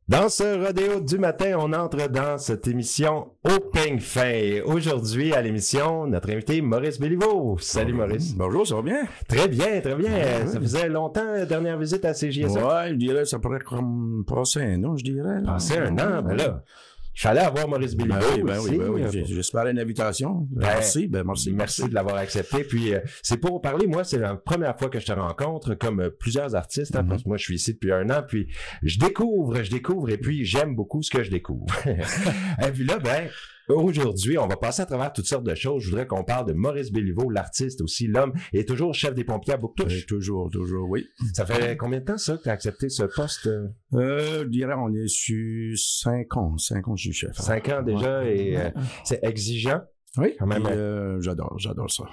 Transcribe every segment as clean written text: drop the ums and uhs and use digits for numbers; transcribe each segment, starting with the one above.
Dans ce rodéo du matin, on entre dans cette émission au peigne fin. Et aujourd'hui, à l'émission, notre invité, Maurice Béliveau. Salut Maurice. Bonjour, ça va bien? Très bien, très bien. Ça faisait longtemps, dernière visite à CJSA? Ouais, je dirais, ça pourrait comme passer un an, je dirais. Passer un an, ben là. Il fallait avoir Maurice Béliveau aussi. Oui. J'espère une invitation. Merci. Merci de l'avoir accepté. Puis, c'est pour parler, moi, c'est la première fois que je te rencontre, comme plusieurs artistes, hein, parce que moi, je suis ici depuis un an, puis je découvre, et puis j'aime beaucoup ce que je découvre. Et puis là, ben, aujourd'hui, on va passer à travers toutes sortes de choses. Je voudrais qu'on parle de Maurice Béliveau, l'artiste aussi, l'homme, et toujours chef des pompiers à Bouctouche. Toujours, oui. Ça fait combien de temps, ça, que tu as accepté ce poste? Je dirais, on est sur 5 ans. 5 ans, je suis chef. 5 ans déjà, et c'est exigeant. Oui, quand même. J'adore ça.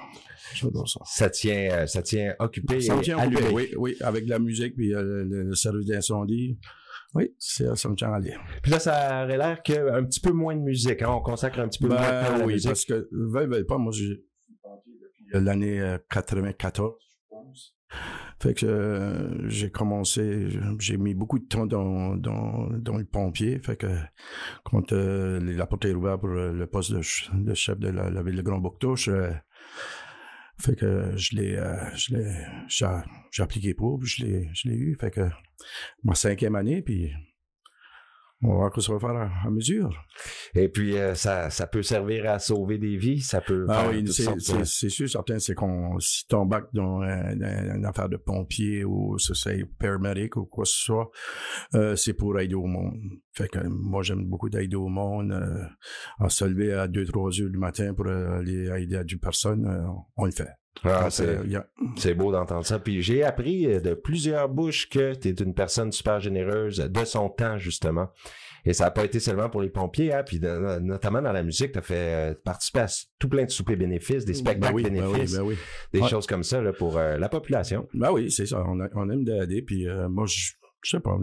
Ça tient occupé. Ça me tient occupé, oui, avec la musique, puis le service d'incendie. Oui, ça me tient à aller. Puis là, ça aurait l'air qu'un petit peu moins de musique, hein? On consacre un petit peu moins de temps à la musique. Parce que, veulent pas, moi, j'ai depuis l'année 94, je pense. Fait que j'ai commencé, j'ai mis beaucoup de temps dans le pompier. Fait que quand la porte est ouverte pour le poste de chef de la ville de Grand-Bouctouche, fait que j'ai appliqué pour, puis je l'ai eu. Fait que ma 5e année, puis on va voir que ça va faire à mesure. Et puis, ça peut servir à sauver des vies, ça peut... c'est sûr, certain, c'est si t'embarques dans une affaire de pompier ou c'est paramedic ou quoi que ce soit, c'est pour aider au monde. Fait que moi, j'aime beaucoup d'aider au monde. À se lever à 2-3 heures du matin pour aller aider à 10 personnes, on le fait. Ah, c'est beau d'entendre ça. Puis j'ai appris de plusieurs bouches que tu es une personne super généreuse de son temps, justement. Et ça n'a pas été seulement pour les pompiers, hein, puis notamment dans la musique, tu as fait participer à tout plein de soupers bénéfices, des spectacles bénéfices, des choses comme ça là, pour la population. Ben oui, c'est ça. On aime d'aider, puis moi, je sais pas,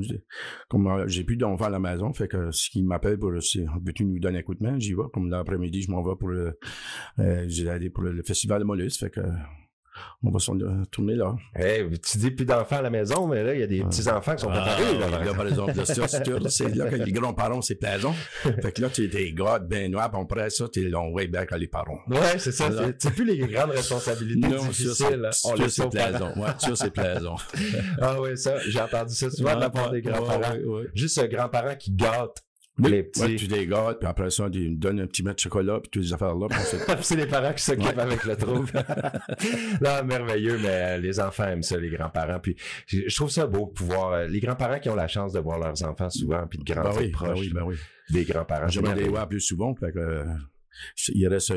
comme j'ai plus d'enfants à la maison, fait que ce qui m'appelle pour veux-tu nous donner un coup de main, j'y vais. Comme l'après-midi, je m'en vais pour j'ai allé pour le festival de Molus, fait que on va s'en tourner là. Hey, tu dis plus d'enfants à la maison, mais là, il y a des petits-enfants qui sont préparés. Là, par exemple, c'est là que les grands-parents, c'est plaisant. Fait que là, tu es des gars ben noirs, puis après ça, tu es long way back à les parents. Ouais, c'est ça. C'est plus les grandes responsabilités difficiles. Ça, c'est plaisant. Ouais, ça, c'est plaisant. Ah oui, ça, j'ai entendu ça souvent de la part des grands-parents. Juste un grand-parent qui gâte les petits. Ouais, tu les gâtes, puis après ça, ils me donnent un petit mètre de chocolat, puis toutes les affaires-là. C'est les parents qui s'occupent avec le trouble. Non, merveilleux, mais les enfants aiment ça, les grands-parents. Puis je trouve ça beau de pouvoir... les grands-parents qui ont la chance de voir leurs enfants souvent, puis de grandir proches des grands-parents. J'aimerais les voir plus souvent, fait que... Il reste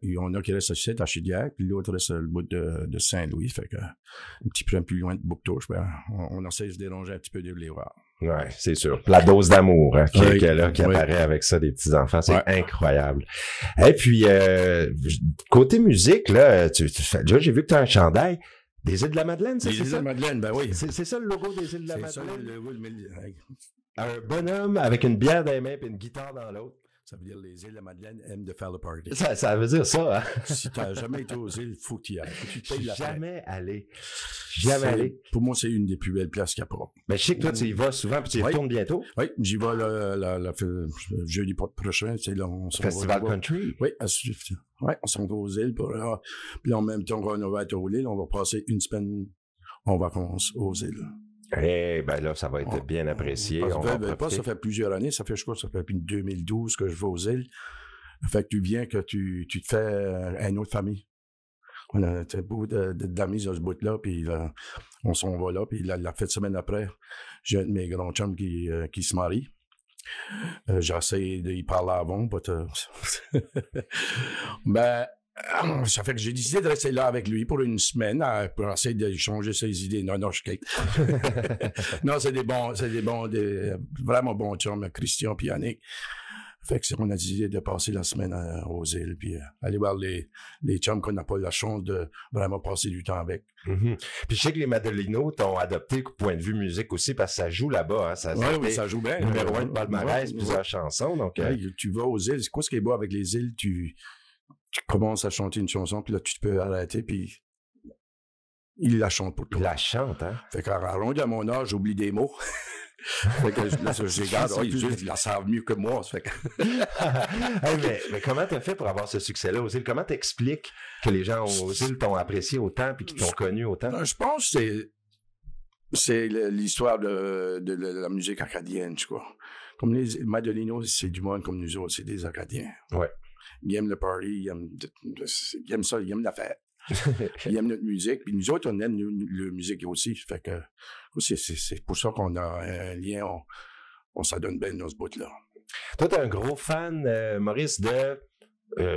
il y en a qui restent ici à Chidiac, puis l'autre reste le bout de Saint-Louis, fait que un petit peu plus loin de Bouctouche, on essaie de se déranger un petit peu de les voir. Ouais, c'est sûr. La dose d'amour hein, qui apparaît avec ça des petits enfants, c'est incroyable. Et puis côté musique là, déjà j'ai vu que tu as un chandail des Îles de la Madeleine, c'est ça? Les Îles de la Madeleine, ben oui. C'est ça le logo des Îles de la Madeleine. C'est ça le logo. Un bonhomme avec une bière dans les mains et une guitare dans l'autre. Ça veut dire les Îles de la Madeleine aiment de faire le party. Ça veut dire ça, hein? Si t'as jamais été aux îles, faut que tu y ailles. Faut que tu te payes la Jamais allé. Pour moi, c'est une des plus belles places qu'il y a pas. Mais je sais que toi, tu y vas souvent, puis tu y retournes bientôt. Oui, j'y vais jeudi prochain, c'est là, on se Festival Country. Oui, à Swift. Oui, on s'en va aux îles. Puis en même temps qu'on va être aux îles, on va passer une semaine en vacances aux îles. Eh ben là, ça va être bien apprécié. Ça fait plusieurs années, ça fait depuis 2012 que je vais aux îles. Fait que tu viens que tu te fais une autre famille. On a beaucoup d'amis dans ce bout-là, puis on s'en va là, puis la fin de semaine après, j'ai un de mes grands chums qui se marie. J'essaie d'y parler avant, ça fait que j'ai décidé de rester là avec lui pour une semaine pour essayer d'échanger ses idées. Non, je quitte. Non, c'est des vraiment bons chums, Christian et Yannick. Fait que on a décidé de passer la semaine aux îles, puis aller voir les chums qu'on n'a pas eu la chance de vraiment passer du temps avec. Mm-hmm. Puis je sais que les Madelinos t'ont adopté point de vue musique aussi, parce que ça joue là-bas. Hein, ça joue bien. Numéro 1 de palmarès, plusieurs chansons. Donc, tu vas aux îles. C'est quoi ce qui est beau avec les îles? Tu commences à chanter une chanson, puis là, tu peux arrêter, puis il la chante pour toi. Il la chante, hein? Fait qu'à rond à mon âge, j'oublie des mots. Fait que là, je regarde, ils la savent mieux que moi. Ça fait que... Hey, mais comment t'as fait pour avoir ce succès-là, Ozil? Comment t'expliques que les gens au Ozil t'ont apprécié autant puis qu'ils t'ont connu autant? Je pense que c'est l'histoire de la musique acadienne, je crois. Comme les Madelinos, c'est du monde comme nous autres, c'est des Acadiens. Ouais. Ils aiment le party, ils aiment ça, ils aiment la fête. Ils aiment notre musique, puis nous autres, on aime la musique aussi. Fait que c'est pour ça qu'on a un lien, on s'adonne bien dans ce bout-là. Toi, t'es un gros fan, Maurice, de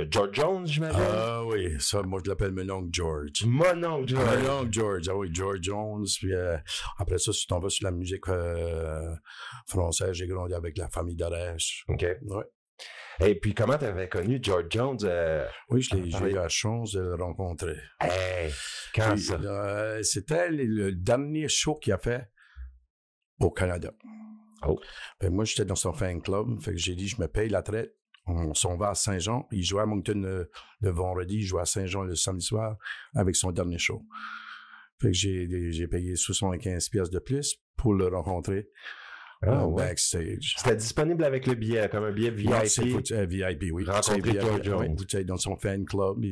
George Jones, j'imagine? Ah oui, ça, moi, je l'appelle mon oncle George. Mon oncle George. Mon oncle George, ah oui, George Jones. Puis après ça, si tu t'en vas sur la musique française, j'ai grandi avec la famille d'Arèche. OK. Ouais. Et puis, comment t'avais connu George Jones? Oui, j'ai eu la chance de le rencontrer. Hey, quand puis, ça? C'était le dernier show qu'il a fait au Canada. Oh. Puis moi, j'étais dans son fan club. Fait que j'ai dit, je me paye la traite. On s'en va à Saint-Jean. Il jouait à Moncton le vendredi. Il jouait à Saint-Jean le samedi soir avec son dernier show. Fait que j'ai payé 75 pièces de plus pour le rencontrer. Backstage. C'était disponible avec le billet, comme un billet VIP. VIP, oui. Rencontrer George Jones. Oui, dans son fan club.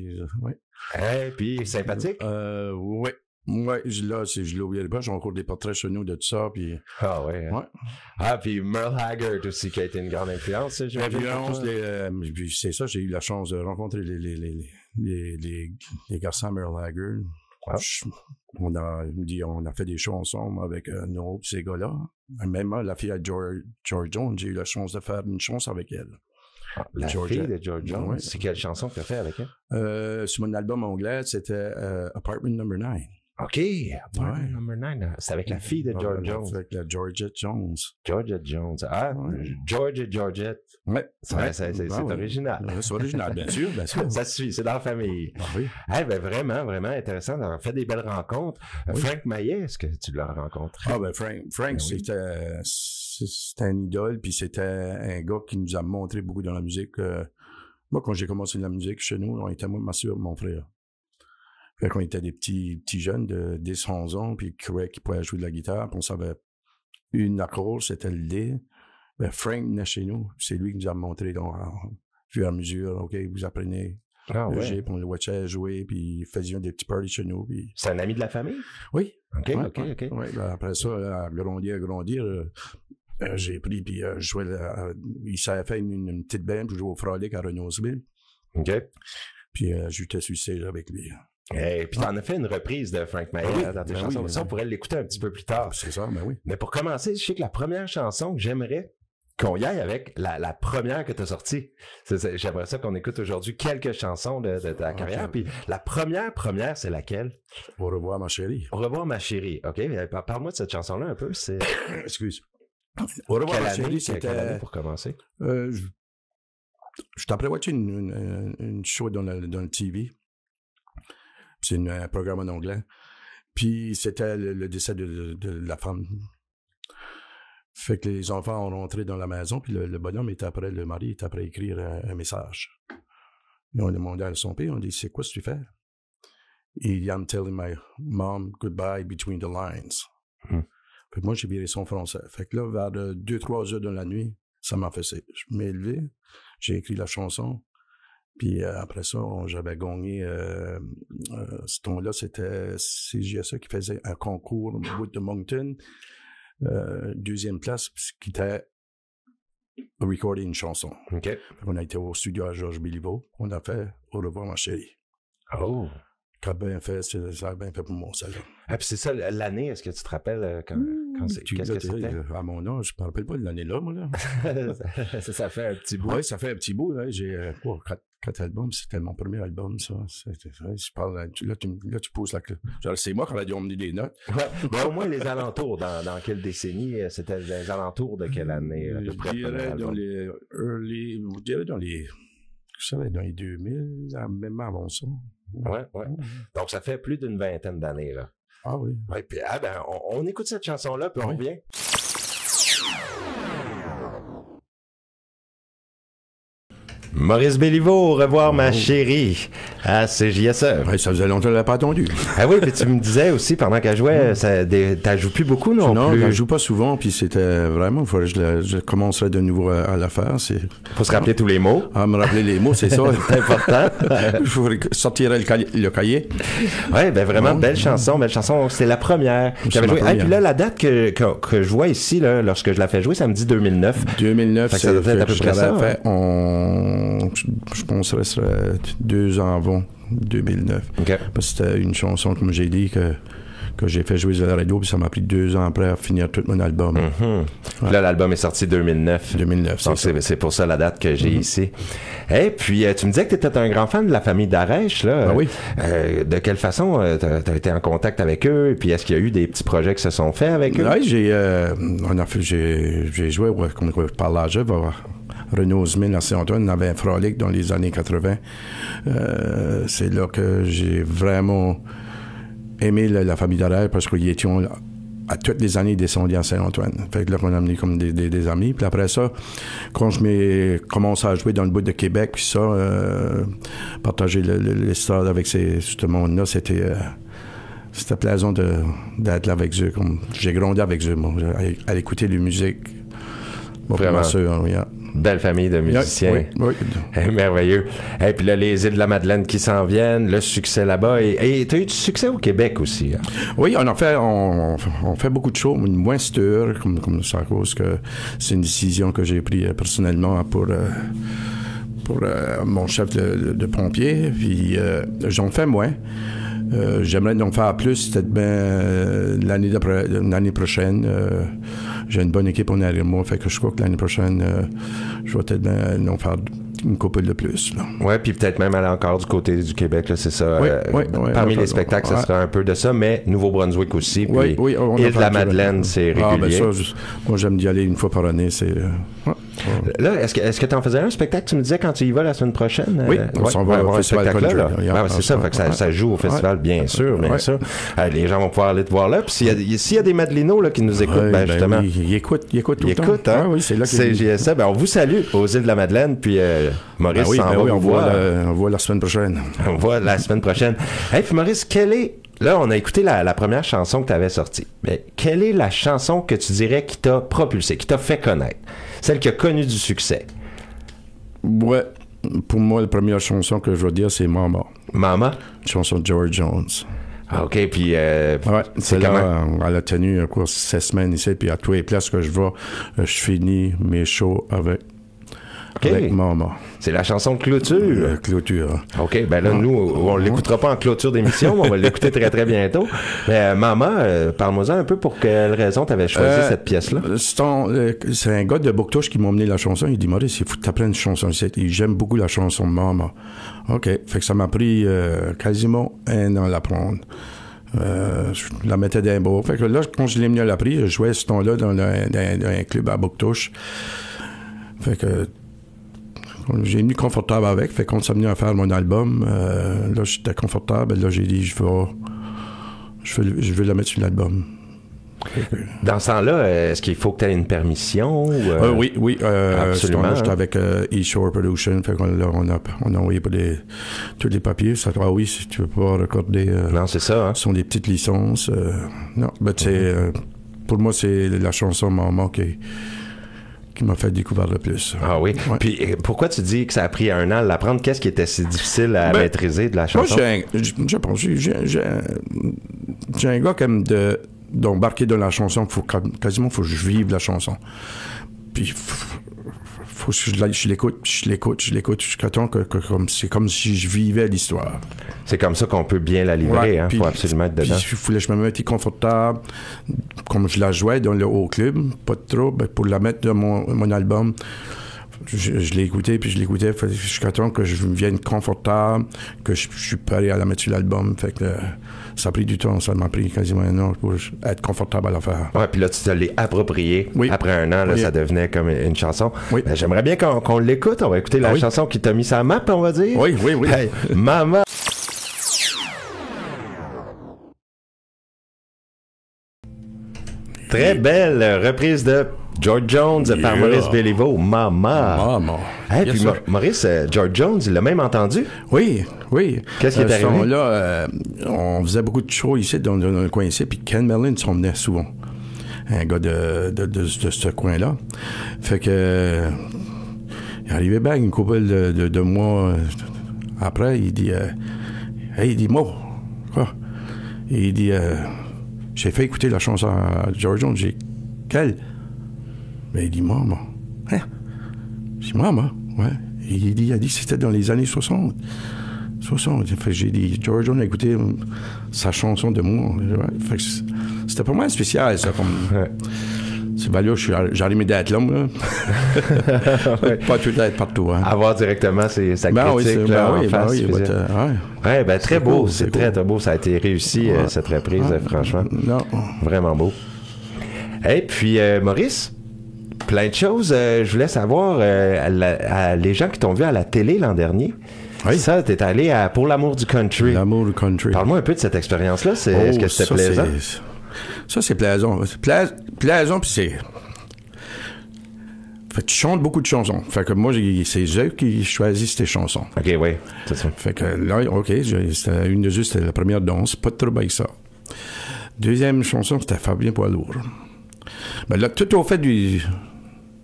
Oui. Hey, puis sympathique? Oui. Ouais, là, je l'oubliais pas, j'ai encore des portraits chez nous de tout ça, puis... Ah ouais. Hein? Ouais. Ah, puis Merle Haggard aussi, qui a été une grande influence, puis c'est ça, j'ai eu la chance de rencontrer les garçons Merle Haggard. Ah. On a fait des shows ensemble avec nous, ces gars-là. Même la fille de George Jones, j'ai eu la chance de faire une chance avec elle. Ah, la fille de George Jones, ouais. C'est quelle chanson que tu as fait avec elle? Sur mon album anglais, c'était Apartment Number 9. OK, Apartment Number 9. C'est avec la fille de George Jones. Avec la Georgette Jones. Georgette Jones. Ah, ouais. Georgette. Ouais. C'est original. C'est original, bien sûr, bien sûr. Ça suit, c'est dans la famille. Ah, oui. Hey, ben vraiment, vraiment intéressant d'avoir fait des belles rencontres. Oui. Frank Maillet, est-ce que tu l'as rencontré? Ah, ben Frank, c'était un idole, puis c'était un gars qui nous a montré beaucoup dans la musique. Moi, quand j'ai commencé la musique chez nous, on était moi, ma soeur, mon frère. Fait qu'on était des petits jeunes de 10-11 ans, puis qui pouvaient jouer de la guitare, puis on savait une accord, c'était le D. Ben, Frank venait chez nous. C'est lui qui nous a montré, donc, au fur et à mesure, OK, vous apprenez le G, puis on le watchait jouer, puis faisions des petits parties chez nous. Puis... C'est un ami de la famille? Oui. OK. Ouais, ben, après ça, à grandir, j'ai pris, puis je jouais, il s'avait fait une petite band pour jouer au Frolic à Renaultsville. OK. Puis j'étais sur stage avec lui. Et puis t'en as fait une reprise de Frank Maillet dans tes chansons. Ça, on pourrait l'écouter un petit peu plus tard. C'est ça, ben oui. Mais pour commencer, je sais que la première chanson que j'aimerais qu'on y aille avec, la première que tu as sortie. J'aimerais ça qu'on écoute aujourd'hui quelques chansons de ta carrière. Puis la première, c'est laquelle? Au revoir, ma chérie. Au revoir, ma chérie. OK, parle-moi de cette chanson-là un peu. Excuse. Au revoir, ma chérie, c'était... pour commencer? Je t'en prévois-tu une show dans le TV? C'est un programme en anglais. Puis c'était le décès de la femme. Fait que les enfants ont rentré dans la maison, puis le bonhomme le mari est après écrire un message. Ils ont demandé à son père, on dit, c'est quoi ce que tu fais? Et I'm telling my mom goodbye between the lines. Fait que moi, j'ai viré son français. Fait que là, vers 2-3 heures de la nuit, ça m'a fait ça. Je m'ai levé, j'ai écrit la chanson. Puis après ça, j'avais gagné, ce ton-là, c'était CJSA qui faisait un concours au bout de Moncton, deuxième place, qui était recorder une chanson. OK. On a été au studio à Georges Béliveau, on a fait « Au revoir, ma chérie ». Oh! Ça a bien fait, ça a bien fait pour moi, ça. Ah, puis c'est ça, l'année, est-ce que tu te rappelles quand c'est... Qu'est-ce que c'était? À mon âge, je me rappelle pas de l'année-là, moi, là. ça fait un petit bout. Oui, ça fait un petit bout, là. J'ai 4 albums, c'était mon premier album, ça. Je parle, là, tu poses la clé. C'est moi qui aurais dû emmener des notes. Ouais, mais au moins les alentours, dans quelle décennie? C'était les alentours de quelle année? À peu près, je dirais dans les 2000, même avant ça. Ouais. Donc, ça fait plus d'une vingtaine d'années, là. Ah oui. Ouais, puis, on écoute cette chanson-là, puis on revient. Maurice Béliveau, au revoir ma chérie à CJSE. Ouais, ça faisait longtemps que je l'avais pas attendu. Ah oui, puis tu me disais aussi pendant qu'elle jouait, t'as joué plus beaucoup non plus? Non, je joue pas souvent, puis c'était vraiment, je commencerai de nouveau à la faire. Faut se rappeler tous les mots. Ah, me rappeler les mots, c'est ça. C'est important. Je sortir le cahier. Oui, ben vraiment, belle chanson. C'est la première que j'avais jouée. Et puis là, la date que je vois ici, là, lorsque je la fais jouer, ça me dit 2009. 2009, ça doit être à peu près ça. Je pense que ce serait 2 ans avant 2009. Okay. Parce que c'était une chanson, comme j'ai dit, que j'ai fait jouer à la radio, puis ça m'a pris 2 ans après à finir tout mon album. Ouais. Là, l'album est sorti 2009. 2009, donc c'est pour ça la date que j'ai ici. Et puis, tu me disais que tu étais un grand fan de la famille Darèche, là. Ah oui. De quelle façon tu as été en contact avec eux? Et puis, est-ce qu'il y a eu des petits projets qui se sont faits avec eux? Oui, j'ai joué, comme par l'âge, Renaud Zmin à Saint-Antoine, on avait un frolic dans les années 80. C'est là que j'ai vraiment aimé la famille Dallaire parce qu'ils étaient à toutes les années descendus à Saint-Antoine. Fait que là, on a amené comme des amis. Puis après ça, quand je m'ai commencé à jouer dans le bout de Québec, puis ça, partager l'estrade avec ce monde-là, c'était plaisant d'être là avec eux. J'ai grandi avec eux, moi, à écouter la musique. Vraiment. Oui. Belle famille de musiciens. Oui. Merveilleux. Et puis là, les îles de la Madeleine qui s'en viennent, le succès là-bas. Et tu as eu du succès au Québec aussi. Hein? Oui, on fait beaucoup de choses, moins sûr, comme ça, à cause que c'est une décision que j'ai prise personnellement pour mon chef de pompier. Puis j'en fais moins. J'aimerais en faire plus, peut-être bien l'année prochaine. J'ai une bonne équipe en arrière de moi, fait que je crois que l'année prochaine, je vais peut-être bien en faire une couple de plus. Oui, puis peut-être même aller encore du côté du Québec, là, c'est ça. Oui, parmi les spectacles, ça serait un peu de ça, mais Nouveau-Brunswick aussi. Puis Île de la Madeleine, c'est régulier. Ben ça, moi, j'aime d'y aller une fois par année. Là, est-ce que tu en faisais un spectacle, tu me disais, quand tu y vas la semaine prochaine? Oui, on s'en va au Festival Country. C'est ça, fait que ça joue au festival, bien sûr. Les gens vont pouvoir aller te voir là. Puis s'il y a des Madelinos là, qui nous écoutent, justement... Ils écoutent tout le temps. Hein? Oui, c'est là c'est JSA. On vous salue aux îles de la Madeleine, puis Maurice s'en va vous voir. On voit la semaine prochaine. On voit la semaine prochaine. Hey, puis Maurice, là, on a écouté la première chanson que tu avais sortie. Mais quelle est la chanson que tu dirais qui t'a propulsé, qui t'a fait connaître? Celle qui a connu du succès? Ouais. Pour moi, la première chanson que je veux dire, c'est Mama. Mama? Une chanson de George Jones. Ah, OK, puis... c'est là, elle a tenu 16 semaines ici, puis à tous les places que je vais, je finis mes shows avec Mama. C'est la chanson de clôture. Clôture. OK, ben là, nous, on l'écoutera pas en clôture d'émission, mais on va l'écouter très, très bientôt. Mais Mama, parle-moi-en un peu pour quelle raison tu avais choisi cette pièce-là. C'est un gars de Bouctouche qui m'a emmené la chanson. Il dit, Maurice, il faut que tu apprennes une chanson. J'aime beaucoup la chanson Mama. OK, fait que ça m'a pris quasiment 1 an à l'apprendre. Je la mettais d'un beau. Fait que là, quand je l'ai mis à l'appris, je jouais ce ton-là dans un club à Bouctouche. Fait que j'ai mis confortable avec. Fait qu'on s'est venu à faire mon album. Là, j'étais confortable. Là, j'ai dit, je veux la mettre sur l'album. Dans ce temps-là, est-ce qu'il faut que tu aies une permission? Oui. Absolument. J'étais avec eShore Production. Fait qu'on on a envoyé pour tous les papiers. Ça, oui, si tu veux pas recorder. Non, c'est ça. Hein? Ce sont des petites licences. Non, mais pour moi, c'est la chanson Maman qui m'a fait découvrir le plus. Ah oui? Ouais. Puis pourquoi tu dis que ça a pris 1 an à l'apprendre? Qu'est-ce qui était si difficile à maîtriser de la chanson? Moi, j'ai un gars qui aime d'embarquer dans la chanson. Quasiment, faut que je vive la chanson. Puis, faut que je l'écoute jusqu'à temps que c'est comme si je vivais l'histoire. C'est comme ça qu'on peut bien la livrer, hein? Faut absolument être dedans. Puis, il fallait que je me mette confortable, comme je la jouais dans le haut club, pas de trop, pour la mettre dans mon album. Je l'ai écouté, puis je l'écoutais jusqu'à temps que je me vienne confortable, que je suis prêt à la mettre sur l'album. Fait que ça a pris du temps, ça m'a pris quasiment 1 an pour être confortable à la faire. Ouais, puis là, tu te l'es approprié. Oui. Après 1 an, là, ça devenait comme une chanson. Oui. Ben, j'aimerais bien qu'on l'écoute. On va écouter la chanson qui t'a mis sa map, on va dire. Oui. Hey, Mama. Très belle reprise de George Jones par Maurice Béliveau, Mama. Hey, puis Maurice, George Jones, il l'a même entendu? Oui. Qu'est-ce qui est arrivé? Là, on faisait beaucoup de shows ici, dans le coin ici, puis Ken Merlin s'en venait souvent. Un gars de ce coin-là. Fait que... il arrivait bien une couple de mois après, il dit... hey, il dit, moi, quoi? Et il dit... j'ai fait écouter la chanson à George Jones. J'ai... Quelle? Ben, il dit, Maman. Hein? J'ai dit, Maman, ouais. Et il a dit, c'était dans les années 60. 60. Fait que j'ai dit, George Jones a écouté sa chanson de moi. Fait que c'était pas mal spécial, ça, comme... C'est ben là, j'arrive d'être l'homme, là. Pas tout être partout, hein. Avoir directement sa critique, là, en face. Très beau. Cool, c'est très beau. Ça a été réussi, cette reprise, franchement. Non. Vraiment beau. Et puis, Maurice, plein de choses. Je voulais savoir, les gens qui t'ont vu à la télé l'an dernier, ça, t'es allé à Pour l'amour du country. L'amour du country. Parle-moi un peu de cette expérience-là. Est-ce que c'était plaisant? Ça, c'est plaisant. Plaisant, puis c'est... Fait que tu chantes beaucoup de chansons. Fait que moi, c'est eux qui choisissent tes chansons. OK, oui, c'est ça. Fait que là, OK, c'était une de eux, c'était la première danse. Pas de trouble avec ça. Deuxième chanson, c'était Fabien Poilour. Ben là, tout au fait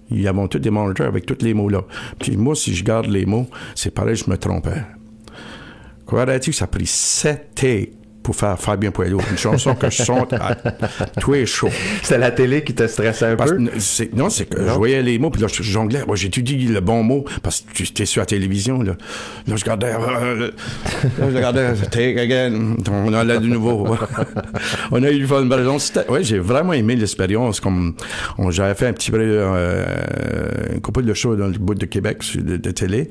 ils avaient tous des moniteurs avec tous les mots-là. Puis moi, si je garde les mots, c'est pareil, je me trompais. Croirais-tu que ça a pris 7 takes pour faire Fabien Poilour, une chanson que je chante à tous les shows. C'était la télé qui te stressait un peu? Non, c'est que je voyais les mots, puis là, je jonglais. Moi, j'étudie le bon mot, parce que tu étais sur la télévision, là. Là, je regardais, take again. On en a de nouveau. On a eu du fun. Oui, j'ai vraiment aimé l'expérience. J'avais fait un petit peu, une couple de shows dans le bout de Québec, de télé.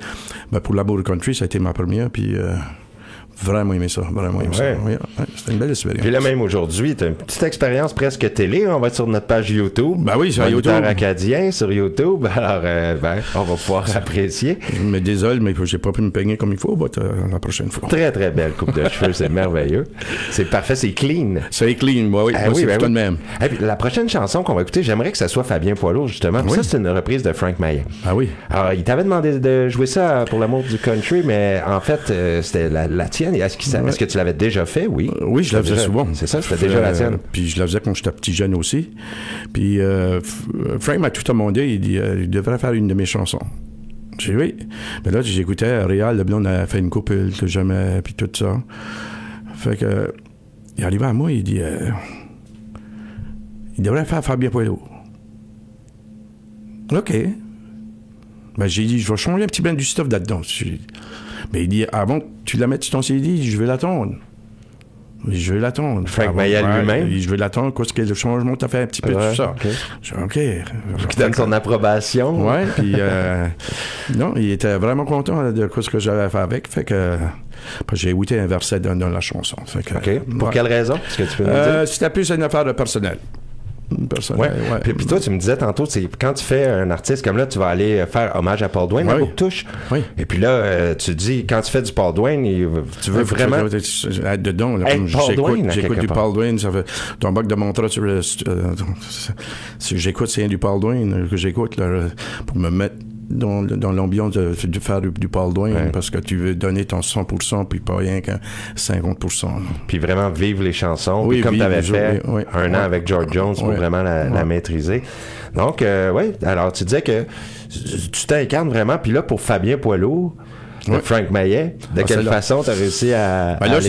Ben, pour l'amour du country, ça a été ma première, puis... Vraiment aimé ça, Oui, c'était une belle expérience. Puis là, même aujourd'hui, tu as une petite expérience presque télé. On va être sur notre page YouTube. Ben oui, sur YouTube. Acadien sur YouTube. Alors, on va pouvoir apprécier. Je me désole, mais j'ai pas pu me peigner comme il faut la prochaine fois. Très, très belle coupe de cheveux. C'est merveilleux. C'est parfait, c'est clean. C'est clean, oui. C'est tout de même. Et puis, la prochaine chanson qu'on va écouter, j'aimerais que ça soit Fabien Poilour, justement. Puis ça, c'est une reprise de Frank Maillet. Ah oui. Alors, il t'avait demandé de jouer ça pour l'amour du country, mais en fait, c'était la tienne. Est-ce que tu l'avais déjà fait, oui? Oui, je la faisais souvent. C'est ça, c'était déjà la tienne. Puis je la faisais quand j'étais petit jeune aussi. Puis Frank m'a tout demandé, il dit, il devrait faire une de mes chansons. J'ai dit oui. Mais là, j'écoutais Réal Leblond a fait une couple que j'aimais, puis tout ça. Fait que, il arrivait à moi, il dit, il devrait faire Fabien Poilour. OK. Ben, j'ai dit, je vais changer un petit peu du stuff là-dedans. Mais il dit, avant que tu la mettes sur ton CD, je vais l'attendre. Je vais l'attendre. Frank Maillet lui-même? Je vais l'attendre, parce que le changement t'a fait un petit peu tout ça. Okay. Je dis, OK. Qui donne son approbation. Oui, puis non, il était vraiment content de ce que j'avais fait avec. Fait que j'ai écouté un verset dans la chanson. Fait que, OK. Pour quelle raison? Est-ce que tu peux nous dire? C'était plus une affaire personnelle. Ouais. Puis toi, tu me disais tantôt, c'est quand tu fais un artiste comme là, tu vas aller faire hommage à Paul Dwayne à Bouctouche. Oui. Et puis là, tu dis, quand tu fais du Paul Dwayne, tu veux vraiment être dedans. Là, comme j'écoute du Paul Dwayne, ça fait ton bac de mantra sur si j'écoute, c'est du Paul Dwayne que j'écoute là, pour me mettre dans l'ambiance de faire du Paul Dwayne, parce que tu veux donner ton 100% puis pas rien qu'un 50%. Puis vraiment vivre les chansons, comme tu avais fait un an avec George Jones pour vraiment la maîtriser. Donc, alors tu disais que tu t'incarnes vraiment, puis là, pour Fabien Poilour, Frank Maillet, de quelle façon tu as réussi à là,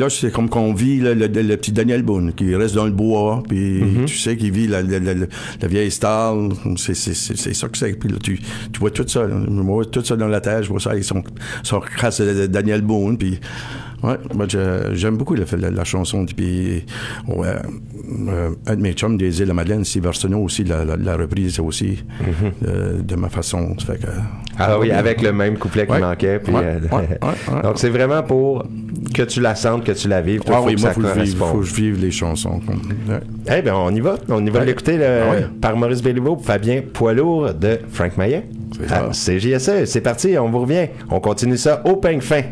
c'est comme qu'on vit le petit Daniel Boone, qui reste dans le bois, puis tu sais qu'il vit la vieille star, c'est ça que c'est. Puis là, tu vois tout ça, là. Je vois tout ça dans la tête, je vois ça, ils sont crasse de Daniel Boone, puis moi j'aime beaucoup la chanson, puis un de mes chums des Îles-de-Madeleine, Steve Arsenault aussi, la reprise aussi, de ma façon. Ça fait que, oui, avec le même couplet qui manquait. Puis, donc, c'est vraiment pour que tu la sentes, que tu la vives. Moi, il faut que je vive les chansons. Eh bien, on y va. On y va l'écouter par Maurice Béliveau, Fabien Poilour de Frank Maillet. C'est JSE. C'est parti, on vous revient. On continue ça au peigne fin.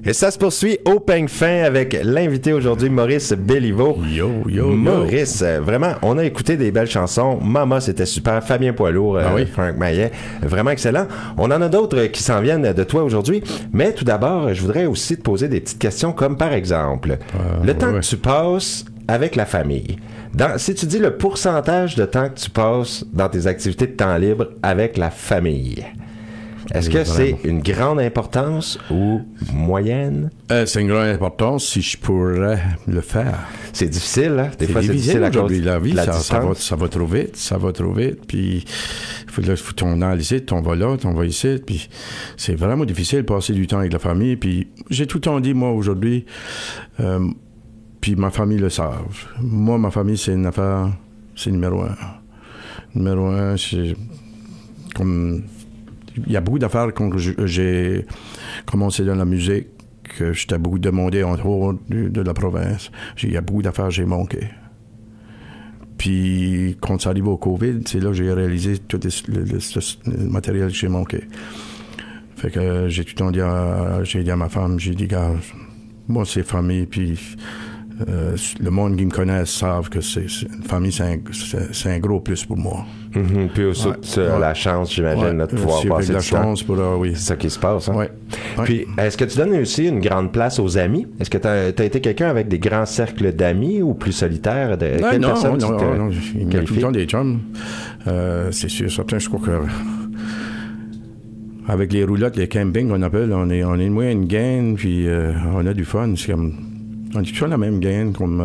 Et ça se poursuit au peigne fin avec l'invité aujourd'hui, Maurice Béliveau. Maurice, vraiment, on a écouté des belles chansons. Mama, c'était super. Fabien Poilour, Franck Maillet, vraiment excellent. On en a d'autres qui s'en viennent de toi aujourd'hui. Mais tout d'abord, je voudrais aussi te poser des petites questions comme par exemple, le temps que tu passes avec la famille. Si tu dis le pourcentage de temps que tu passes dans tes activités de temps libre avec la famille, est-ce que c'est une grande importance ou moyenne? C'est une grande importance si je pourrais le faire. C'est difficile, hein? Des fois, c'est difficile à cause la vie, de la distance. Ça va trop vite, Puis, il faut ton aller ici, ton va là, ton va ici. Puis, c'est vraiment difficile de passer du temps avec la famille. Puis, j'ai tout le temps dit, moi, aujourd'hui, puis ma famille le savent. Moi, ma famille, c'est une affaire, c'est numéro un. Numéro un, c'est comme... Il y a beaucoup d'affaires quand j'ai commencé dans la musique, que j'étais beaucoup demandé en dehors de la province. Il y a beaucoup d'affaires que j'ai manqué. Puis, quand ça arrive au COVID, c'est là que j'ai réalisé tout le matériel que j'ai manqué. Fait que j'ai tout le temps dit à ma femme, j'ai dit, gars, moi, c'est famille, puis le monde qui me connaît savent que une famille, c'est un gros plus pour moi. Mm-hmm. Puis aussi, tu as la chance, j'imagine, de pouvoir passer la du chance temps. Oui. C'est ça qui se passe. Hein? Ouais. Puis, est-ce que tu donnes aussi une grande place aux amis? Est-ce que tu as été quelqu'un avec des grands cercles d'amis ou plus solitaires? Non, il y a tout le temps des chums. C'est sûr, certain, je crois que... Avec les roulottes, les campings qu'on appelle, on est moins une gang, puis on a du fun. C'est comme... On est toujours la même gang comme...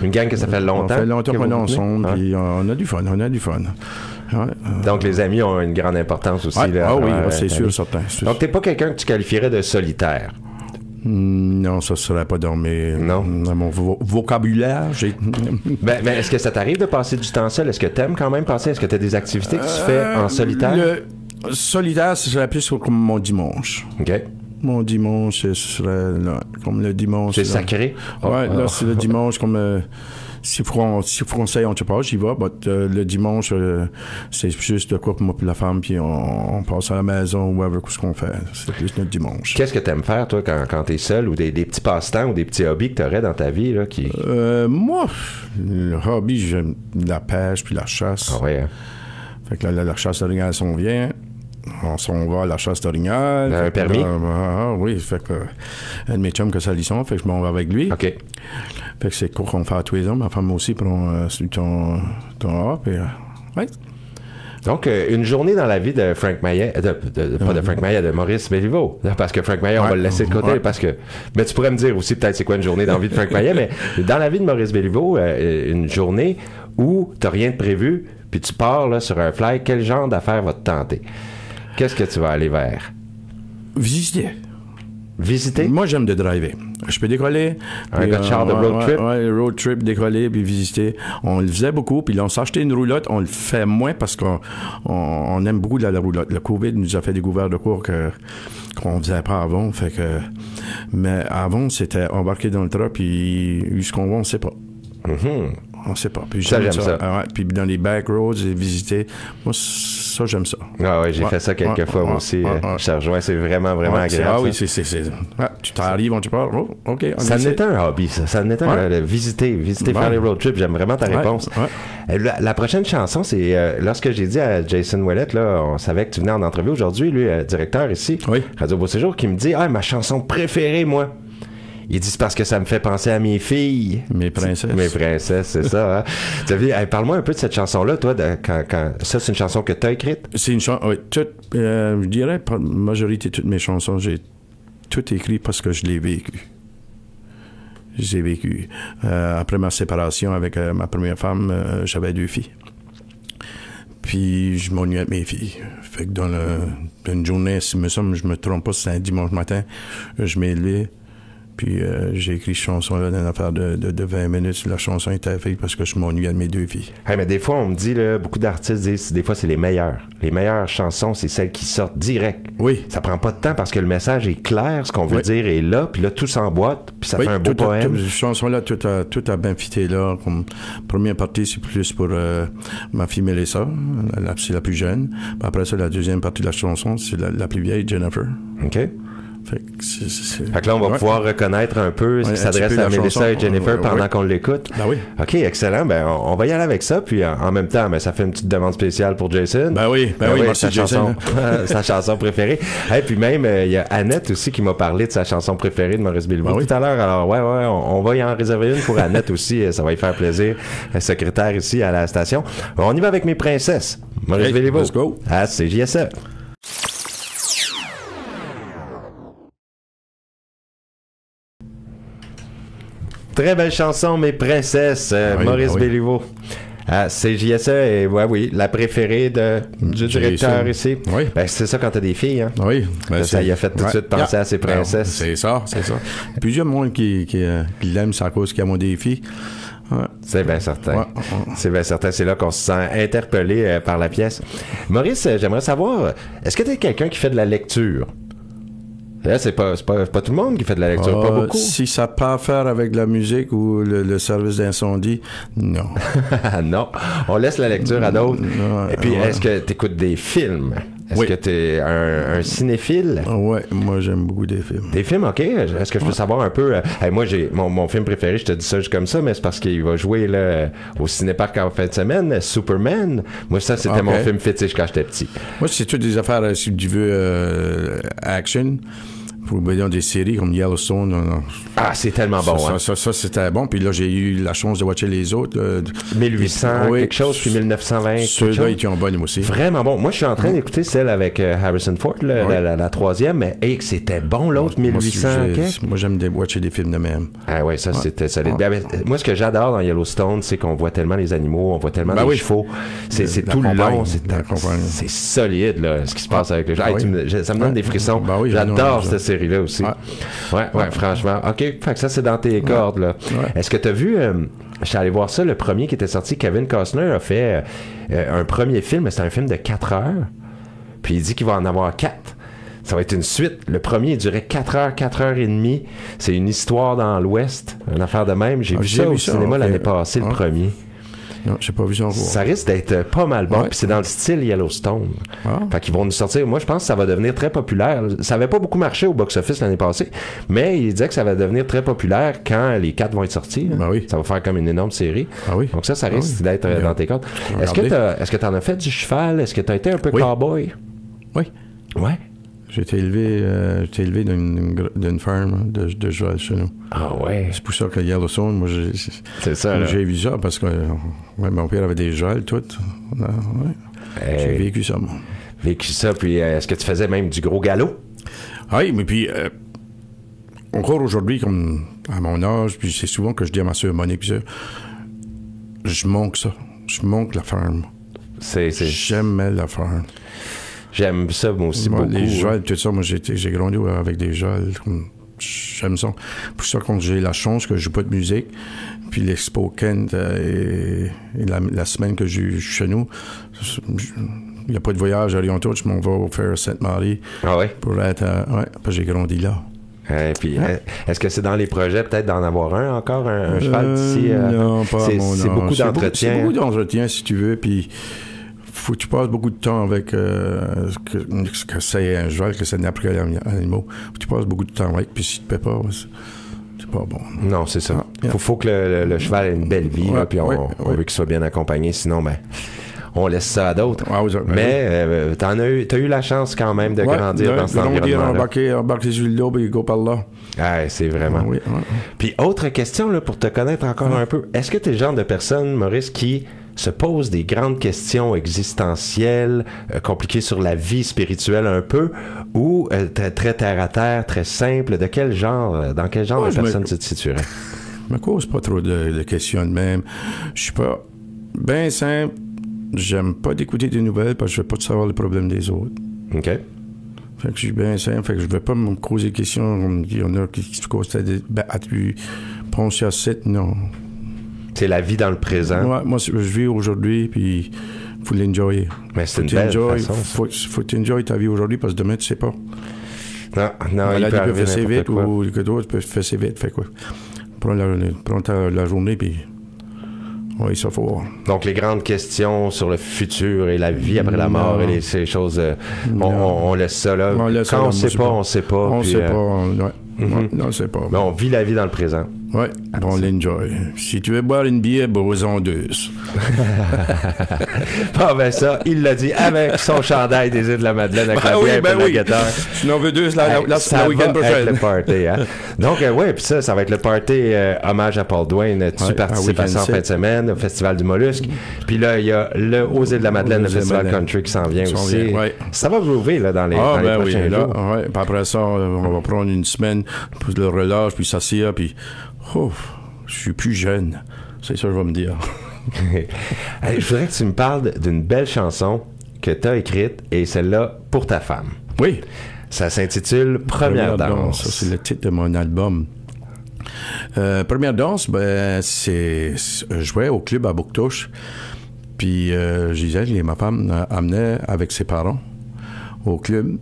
une gang que ça fait longtemps? Ça fait longtemps qu'on est ensemble, puis on a du fun, Ouais, donc, les amis ont une grande importance aussi. Ouais, là, oui, c'est sûr, certain. Donc, t'es pas quelqu'un que tu qualifierais de solitaire? Non, ça serait pas dans mon vocabulaire. Mais est-ce que ça t'arrive de passer du temps seul? Est-ce que t'aimes quand même passer? Est-ce que t'as des activités que tu fais en solitaire? Le solitaire, ce serait plus comme mon dimanche. OK. Mon dimanche, ce serait comme le dimanche. C'est sacré? Ouais, là, c'est le dimanche comme... si Français, on te passe, j'y vais. Le dimanche, c'est juste de quoi pour moi et la femme, puis on passe à la maison ou avec ce qu'on fait. C'est plus notre dimanche. Qu'est-ce que tu aimes faire, toi, quand tu es seul, ou des petits passe-temps ou des petits hobbies que tu aurais dans ta vie? Là, moi, le hobby, j'aime la pêche puis la chasse. Ah ouais, hein? Fait que la chasse d'orignal, si on vient... On s'en va à la chasse d'orignal. Un permis? Oui, fait que un de mes chums que ça licence, fait que je m'en vais avec lui. OK. Fait que c'est court qu'on fait à tous les ans. Ma femme aussi prend ton ouais. Donc, une journée dans la vie de Franck Maillet, pas de Franck Maillet, de Maurice Béliveau. Parce que Franck Maillet, on va le laisser de côté. Parce que, mais tu pourrais me dire aussi peut-être c'est quoi une journée dans la vie de Franck Maillet, mais dans la vie de Maurice Béliveau, une journée où tu n'as rien de prévu, puis tu pars là, sur un fly, quel genre d'affaires va te tenter? Qu'est-ce que tu vas aller vers? Visiter. Visiter? Moi, j'aime de driver. Je peux décoller. Un gars de char de road trip? Oui, road trip, décoller, puis visiter. On le faisait beaucoup, puis là, on s'achetait une roulotte. On le fait moins parce qu'on aime beaucoup la roulotte. Le COVID nous a fait découvrir de quoi qu'on faisait pas avant. Fait que, mais avant, c'était embarquer dans le truck, puis jusqu'on va, on ne sait pas. Mm-hmm. On ne sait pas. Puis j'aime ça. Puis dans les back roads et visiter. Moi, ça, j'aime ça. Ah oui, j'ai fait ça quelques fois moi aussi. Je te rejoins, c'est vraiment agréable. Ah oui, c'est. Tu t'arrives, on te parle. Oh, OK. Ça n'est un hobby, ça. Ça n'est un visiter, faire les road trips. J'aime vraiment ta réponse. La prochaine chanson, c'est lorsque j'ai dit à Jason Ouellet, là, on savait que tu venais en entrevue aujourd'hui, lui, directeur ici, Radio Beau Séjour, qui me dit ma chanson préférée, moi. Il dit, c'est parce que ça me fait penser à mes filles. Mes princesses. Mes princesses, c'est ça. Hein? Parle-moi un peu de cette chanson-là, toi. Ça, c'est une chanson que tu as écrite? C'est une chanson... Oui, je dirais, la majorité de toutes mes chansons, j'ai tout écrit parce que je l'ai vécu. Je l'ai vécu. Après ma séparation avec ma première femme, j'avais 2 filles. Puis je m'ennuyais avec mes filles. Fait que dans une journée, si je me trompe pas, c'est un dimanche matin, je m'ai levé. Puis j'ai écrit cette chanson-là dans une affaire de 20 minutes. La chanson était faite parce que je m'ennuyais de mes 2 filles. Hey, mais des fois, on me dit, là, beaucoup d'artistes disent, des fois, c'est les meilleures. Les meilleures chansons, c'est celles qui sortent direct. Oui. Ça prend pas de temps parce que le message est clair, ce qu'on veut dire est là, puis là, tout s'emboîte, puis ça fait un beau poème. Cette chanson-là, tout a bien fité là. Comme première partie, c'est plus pour ma fille Mélissa, c'est la plus jeune. Puis après ça, la deuxième partie de la chanson, c'est la plus vieille, Jennifer. OK. Fait que là, on va pouvoir reconnaître un peu ce qui s'adresse à Melissa et Jennifer pendant qu'on l'écoute. Ben oui. OK, excellent. Ben, on va y aller avec ça. Puis en même temps, ben, ça fait une petite demande spéciale pour Jason. Ben oui, merci Jason. Sa chanson préférée. Et puis même, il y a Annette aussi qui m'a parlé de sa chanson préférée de Maurice Béliveau tout à l'heure. Alors, on va y en réserver une pour Annette aussi. Ça va y faire plaisir. Secrétaire ici à la station. On y va avec mes princesses. Maurice Béliveau. Let's go. À CJSE. Très belle chanson, Mes princesses, Maurice Béliveau. À CJSE, et oui, la préférée du directeur ici. Oui. Ben, c'est ça quand t'as des filles, hein? Oui. Ben, ça y a fait tout de suite penser à ses princesses. C'est ça. Plusieurs monde qui l'aiment, c'est à cause qu'il y a mon défi. Ouais. C'est bien certain. C'est bien certain. C'est là qu'on se sent interpellé par la pièce. Maurice, j'aimerais savoir, est-ce que tu es quelqu'un qui fait de la lecture? Là, c'est pas tout le monde qui fait de la lecture, pas beaucoup. Si ça n'a pas à faire avec la musique ou le service d'incendie, non. Non, on laisse la lecture à d'autres. Et puis, est-ce que tu écoutes des films? Est-ce que tu es un cinéphile? Oui, moi j'aime beaucoup des films. Des films, OK. Est-ce que je peux savoir un peu... moi, j'ai mon film préféré, je te dis ça juste comme ça, mais c'est parce qu'il va jouer là, au cinéparc en fin de semaine, Superman. Moi, ça, c'était mon film fétiche quand j'étais petit. Moi, c'est toutes des affaires, si tu veux, action. Pour dans des séries comme Yellowstone. C'est tellement bon. Ça, c'était bon. Puis là, j'ai eu la chance de watcher les autres. 1800 quelque chose, puis 1920. Ceux-là, ils étaient bons aussi. Vraiment bon. Moi, je suis en train d'écouter celle avec Harrison Ford, la troisième, mais c'était bon, l'autre, 1800 Moi, j'aime watcher des films de même. Ah ouais, ça, c'était solide. Moi, ce que j'adore dans Yellowstone, c'est qu'on voit tellement les animaux, on voit tellement les chevaux. C'est tout le long. C'est solide, là, ce qui se passe avec les gens. Ça me donne des frissons. J'adore cette série là aussi. Ouais, franchement. OK, fait que ça, c'est dans tes cordes, là. Est-ce que tu as vu, je suis allé voir ça, le premier qui était sorti, Kevin Costner a fait un premier film, mais c'est un film de 4 heures, puis il dit qu'il va en avoir 4. Ça va être une suite. Le premier, il durait 4 heures, 4 heures et demie. C'est une histoire dans l'Ouest, une affaire de même. J'ai vu ça au cinéma l'année passée, le premier. Non, j'ai pas vu ça encore. Ça risque d'être pas mal bon, puis c'est dans le style Yellowstone. Fait qu'ils vont nous sortir. Moi, je pense que ça va devenir très populaire. Ça avait pas beaucoup marché au box-office l'année passée, mais il disait que ça va devenir très populaire quand les 4 vont être sortis. Ça va faire comme une énorme série. Donc ça risque d'être dans tes cordes. Est-ce que tu en as fait du cheval? Est-ce que tu as été un peu cowboy? Oui. Ouais. J'ai été élevé d'une ferme de cheval chez nous. Ah ouais. C'est pour ça que Yellowstone, moi, j'ai vu ça parce que mon père avait des cheval, tout. J'ai vécu ça, moi. Vécu ça, puis est-ce que tu faisais même du gros galop? Oui, mais puis encore aujourd'hui, comme à mon âge, puis c'est souvent que je dis à ma soeur Monique, puis ça, je manque ça. Je manque la ferme. J'aime la ferme. J'aime ça, moi aussi, beaucoup. Les jeunes, tout ça, moi, j'ai grandi avec des jeunes. J'aime ça. Pour ça, quand j'ai la chance que je joue pas de musique, puis l'Expo Kent et la semaine que je suis chez nous, il n'y a pas de voyage à Lyon, je m'en vais faire Sainte-Marie. Ah ouais? Pour être parce que j'ai grandi là. Puis, est-ce que c'est dans les projets peut-être d'en avoir un encore, un cheval d'ici? Non, pas à mon âge. C'est beaucoup d'entretien. C'est beaucoup d'entretien, si tu veux, puis faut que tu passes beaucoup de temps avec que c'est un cheval, que c'est n'importe quel animal. Tu passes beaucoup de temps avec, puis si tu ne peux pas, c'est pas bon. Non, c'est ça. Faut que le cheval ait une belle vie, là, puis on veut qu'il soit bien accompagné, sinon, on laisse ça à d'autres. Mais t'as eu la chance quand même de grandir dans cet environnement-là. Embarquer sur le dos, puis go par là. C'est vraiment. Puis autre question, là, pour te connaître encore un peu. Est-ce que tu es le genre de personne, Maurice, qui se pose des grandes questions existentielles, compliquées sur la vie spirituelle un peu, ou très terre à terre, très simple? Dans quel genre de personne tu te situerais? Je me cause pas trop de questions de même. Je suis pas bien simple. J'aime pas d'écouter des nouvelles parce que je veux pas savoir les problèmes des autres. OK. Fait que je suis bien simple. Fait que je veux pas me poser des questions. Il y en a qui se causent tu penses à ça, non. C'est la vie dans le présent. Ouais, moi, je vis aujourd'hui, puis faut l'enjoyer. Mais c'est une belle façon. Faut t'enjoyer ta vie aujourd'hui parce que demain, tu sais pas. Non, il peut arriver faire vite quoi. Ou que d'autres peuvent faire vite. Fait quoi? Prends la journée, puis Oui, ça faut. Donc, les grandes questions sur le futur et la vie après la mort et ces choses, on laisse ça là. Quand on ne sait pas, on ne sait pas. On ne sait pas, ouais. Mm-hmm. Non, c'est pas. Mais on vit la vie dans le présent. Oui, on l'enjoy. Si tu veux boire une bière, bois-en 2. Ah ben ça, il l'a dit avec son chandail des îles de la Madeleine avec la bière et la guitare. Si on veut 2, la week-end prochain. Le party, hein? Donc, ouais, puis ça va être le party hommage à Paul Dwayne. Tu participes à ça en fin de semaine, au Festival du Mollusque. Puis là, il y a aux îles de la Madeleine, le Festival Country qui s'en vient aussi. Ça va groover là, dans les prochains jours. Puis après ça, on va prendre une semaine pour le relâche, puis s'asseoir, puis je suis plus jeune. C'est ça que je vais me dire. Je voudrais que tu me parles d'une belle chanson que tu as écrite, et celle-là pour ta femme. Oui. Ça s'intitule Première danse. Ça, c'est le titre de mon album. Première danse, je jouais au club à Bouctouche. Puis Gisèle, ma femme, amenait avec ses parents au club.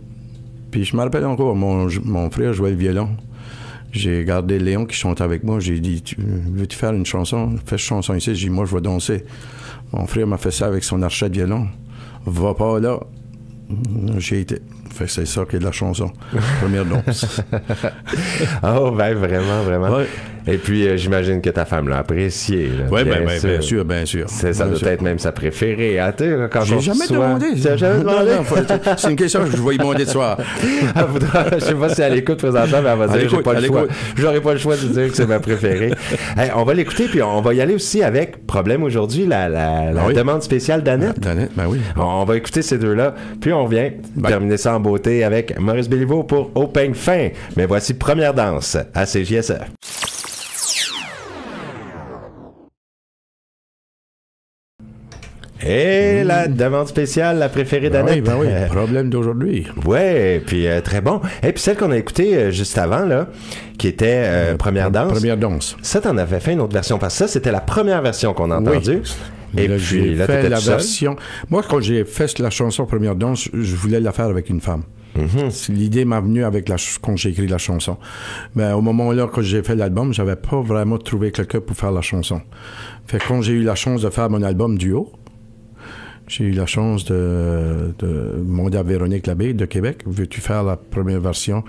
Puis je me rappelle encore, mon frère jouait le violon. J'ai gardé Léon qui chante avec moi. J'ai dit, veux-tu faire une chanson? Fais une chanson ici. J'ai dit, moi, je vais danser. Mon frère m'a fait ça avec son archet de violon. Va pas là. J'ai été. Fait que c'est ça qui est de la chanson. Première danse. Oh, ben vraiment, vraiment. Ouais. Et puis, j'imagine que ta femme l'a apprécié. Oui, bien sûr, bien sûr. Ça doit être même sa préférée. Ah, j'ai jamais demandé. Tu n'as jamais demandé? Non, c'est une question que je vais lui demander de soir. Je sais pas si elle écoute présentement, mais elle va dire, j'ai pas le choix. J'aurais pas le choix de dire que c'est ma préférée. Hey, on va l'écouter, puis on va y aller aussi avec Problème aujourd'hui, la demande spéciale d'Annette. D'Annette, ben oui. On va écouter ces deux-là, puis on vient terminer ça en beauté avec Maurice Béliveau pour Au peigne fin. Mais voici Première danse à CJSF. Et la demande spéciale, la préférée d'Annette. Ben oui, problème d'aujourd'hui. Ouais, puis très bon. Et puis celle qu'on a écoutée juste avant, là, qui était Première danse. Première danse. Ça, t'en avais fait une autre version, parce que ça, c'était la première version qu'on a entendue. Oui. Et là, puis là, fait la version. Moi, quand j'ai fait la chanson Première danse, je voulais la faire avec une femme. Mm-hmm. L'idée m'est venue quand j'ai écrit la chanson. Mais au moment-là, quand j'ai fait l'album, j'avais pas vraiment trouvé quelqu'un pour faire la chanson. Fait que quand j'ai eu la chance de faire mon album duo, j'ai eu la chance de demander à Véronique Labbé de Québec, veux-tu faire la première version?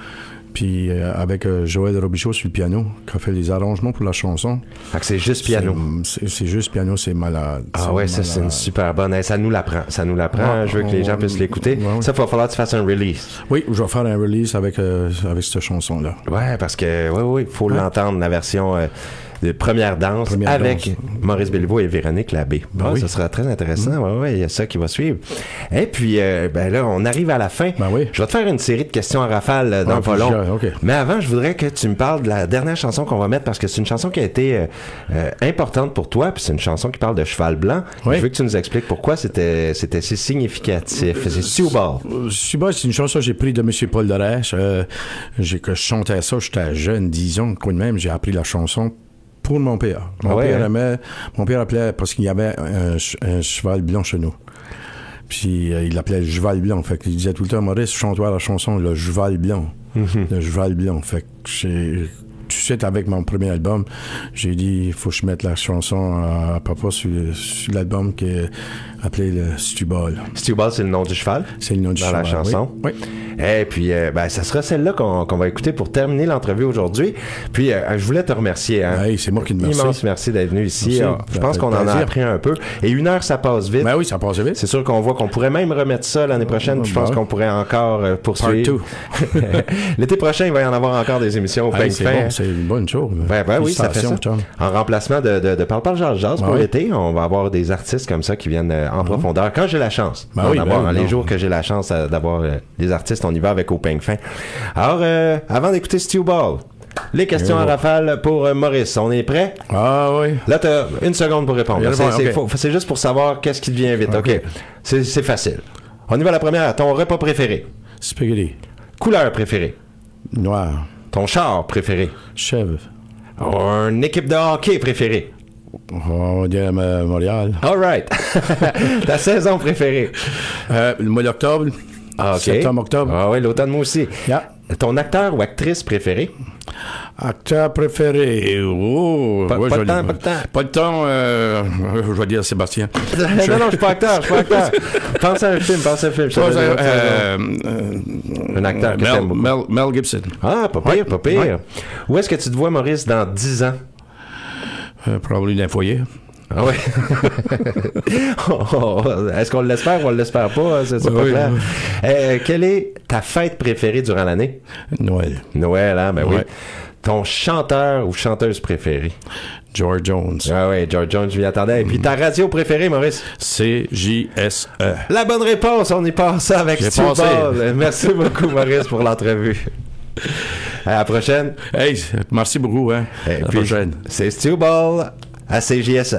Puis avec Joël Robichaud sur le piano, qui a fait les arrangements pour la chanson. Fait que c'est juste piano. C'est juste piano, c'est malade. Ah ouais, ça c'est une super bonne. Hey, ça nous l'apprend. Je veux que les gens puissent l'écouter. Ouais. Ça, il va falloir que tu fasses un release. Oui, je vais faire un release avec cette chanson-là. Ouais, parce que, il faut l'entendre, la version... de Première danse avec Maurice Béliveau et Véronique Labbé. Bon, ça sera très intéressant. Il y a ça qui va suivre. Et puis, là, on arrive à la fin. Je vais te faire une série de questions en rafale dans pas long. Okay. Mais avant, je voudrais que tu me parles de la dernière chanson qu'on va mettre, parce que c'est une chanson qui a été importante pour toi, puis c'est une chanson qui parle de cheval blanc. Je veux que tu nous expliques pourquoi c'était si significatif. C'est Sioux Ball. Sioux Ball, c'est une chanson que j'ai prise de M. Paul Dorèche. Que je chantais ça, j'étais jeune, 10 ans, quand même, j'ai appris la chanson pour mon père. Mon père appelait, parce qu'il y avait un cheval blanc chez nous. Puis il l'appelait le cheval blanc. Fait qu'il disait tout le temps, Maurice, chante-toi la chanson, le cheval blanc. Le cheval blanc. Fait que tout de suite, avec mon premier album, j'ai dit, il faut que je mette la chanson à papa sur l'album qui est appelé le Sioux Ball. Sioux Ball, c'est le nom du cheval? C'est le nom du cheval, dans la chanson? Oui. Et puis, ça sera celle-là qu'on va écouter pour terminer l'entrevue aujourd'hui. Puis, je voulais te remercier. C'est moi qui te remercie. Immense merci d'être venu ici. Je pense qu'on en a appris un peu. Et 1 heure, ça passe vite. Oui, ça passe vite. C'est sûr qu'on voit qu'on pourrait même remettre ça l'année prochaine. Puis je pense qu'on pourrait encore poursuivre. L'été prochain, il va y en avoir encore des émissions au peigne fin. C'est une bonne chose. Oui, ça fait ça. En remplacement de Parle Jazz pour l'été, on va avoir des artistes comme ça qui viennent en profondeur. Quand j'ai la chance les jours que j'ai la chance d'avoir des artistes, on y va avec Au peigne fin. Alors, avant d'écouter Sioux Ball, les questions en rafale pour Maurice. On est prêt? Ah oui. Là, tu as 1 seconde pour répondre. C'est juste pour savoir qu'est-ce qui te vient vite. OK. C'est facile. On y va la première. Ton repas préféré? Spaghetti. Couleur préférée? Noir. Ton char préféré? Chèvre. Une équipe de hockey préférée? On dirait Montréal. All right. Ta saison préférée? Le mois d'octobre. Okay. Septembre, octobre. Ah oui, l'automne, moi aussi. Yeah. Ton acteur ou actrice préférée? Acteur préféré? Oh, Pas de temps. Pas de temps, je vais dire Sébastien. Non, je suis pas acteur. Pense à un film. Un acteur que t'aimes beaucoup. Mel Gibson. Ah, pas pire. Ouais. Où est-ce que tu te vois, Maurice, dans 10 ans? Probablement d'un foyer. Ah ouais. Est-ce qu'on l'espère ou on l'espère pas? C'est pas clair. Quelle est ta fête préférée durant l'année? Noël, hein? Ben oui. Ton chanteur ou chanteuse préférée? George Jones. Ah ouais, George Jones, je m'y attendais. Et puis ta radio préférée, Maurice? CJSE. La bonne réponse, on y passe avec Stu Ball. Merci beaucoup, Maurice, pour l'entrevue. À la prochaine. Hey, merci beaucoup. Hein. À la prochaine. C'est Stu Ball à CJSE.